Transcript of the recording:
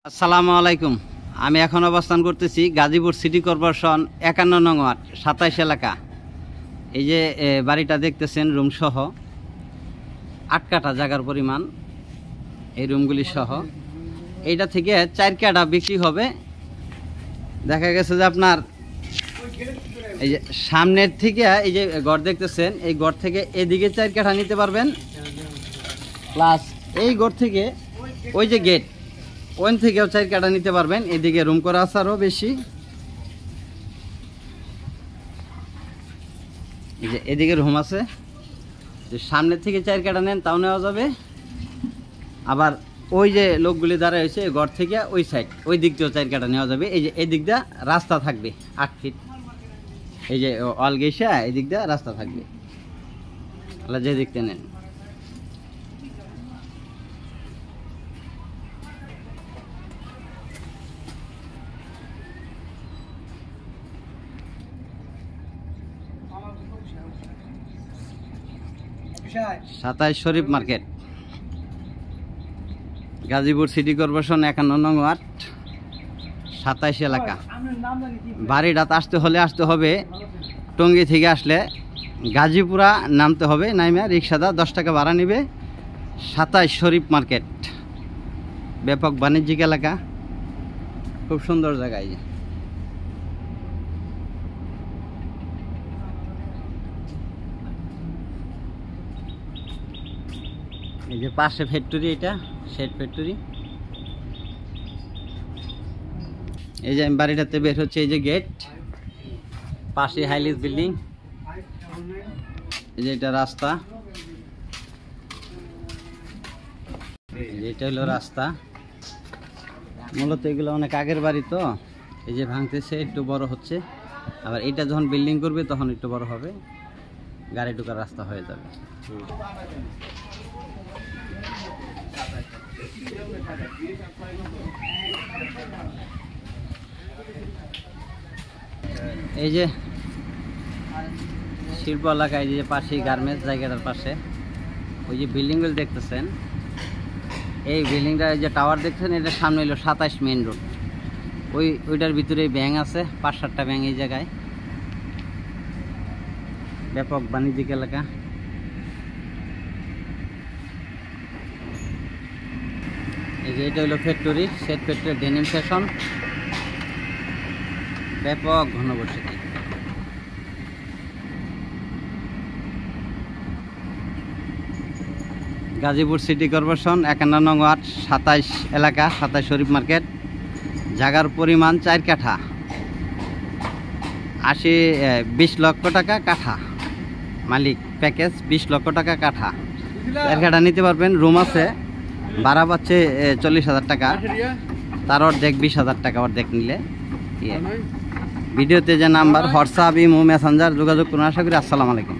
আসসালামু আলাইকুম। আমি এখন অবস্থান করতেছি গাজীপুর সিটি কর্পোরেশন 51 নং ওয়ার্ড 27 এলাকা। এই যে বাড়িটা দেখতেছেন রুম সহ 8 কাঠা জায়গার পরিমাণ, এই রুমগুলি সহ। এইটা থেকে 4 কাঠা বিক্রি হবে। দেখা গেছে যে আপনার এই যে সামনের থেকে এই যে ঘর দেখতেছেন, এই ঘর থেকে এদিকে 4 কাঠা নিতে পারবেন, প্লাস এই ঘর থেকে ওই যে গেট ওন থেকেও 4 কাঠা নিতে পারবেন। এদিকে রুম করা আছে আরও বেশি। এই যে এদিকে রুম আছে, যে সামনের থেকে 4 কাঠা নেন তাও নেওয়া যাবে। আবার ওই যে লোকগুলি দাঁড়ায় হয়েছে ঘর থেকে ওই সাইড ওই দিক দিয়েও 4 কাঠা নেওয়া যাবে। এই যে এই দিক দিয়ে রাস্তা থাকবে 8 ফিট, এই যে অল গেসা এই দিক দিয়ে রাস্তা থাকবে, যে দিকতে নেন। সাতাইশ শরীফ মার্কেট, গাজীপুর সিটি কর্পোরেশন 51 নং ওয়ার্ড 27 এলাকা। বাড়িটাতে আসতে হবে টঙ্গী থেকে আসলে গাজীপুরা নামতে হবে, নাইমে রিক্সাদা 10 টাকা ভাড়া নেবে। 27 শরীফ মার্কেট, ব্যাপক বাণিজ্যিক এলাকা, খুব সুন্দর জায়গায়। এই যে পাশে ফ্যাক্টরি, এটা শেড ফ্যাক্টরি। এই যে বাড়িটাতে বের হচ্ছে এই যে গেট, পাশে হাইলিস বিল্ডিং। এই যে এটা রাস্তা, এটা হলো রাস্তা। মূলত এগুলো অনেক আগের বাড়ি তো, এই যে ভাঙতেছে একটু বড় হচ্ছে। আবার এটা যখন বিল্ডিং করবে তখন একটু বড় হবে, গাড়ি ঢোকার রাস্তা হয়ে যাবে। এই যে শিল্প এলাকায় যে পাশে গার্মেন্টস জায়গাটার পাশে ওই যে বিল্ডিংগুলো দেখতেছেন, এই বিল্ডিংটা যে টাওয়ার দেখছেন, এটা সামনে হলো 27 মেইন রোড। ওইটার ভিতরে ব্যাংক আছে, 5-7টা ব্যাংক এই জায়গায়। ব্যাপক বাণিজ্যিক এলাকা। এই যে এটা হলো factory, shed factory, denim fashion, ব্যাপক ঘনবসতি। গাজীপুর সিটি কর্পোরেশন 51 নং ওয়ার্ড 27 এলাকা, 27 শরীফ মার্কেট। জায়গার পরিমাণ 4 কাঠা, 20 লক্ষ টাকা কাঠা। মালিক প্যাকেজ 20 লক্ষ টাকা কাঠা। 4 কাঠা নিতে পারবেন। রুম আছে, ভাড়া পাচ্ছে 40,000 টাকা, তার অর্ধেক 20,000 টাকা অর্ধেক নিলে। ভিডিওতে যে নাম্বার হোয়াটসঅ্যাপ, ইমো, মেসেঞ্জার যোগাযোগ করুন। আশা করি। আসসালামু আলাইকুম।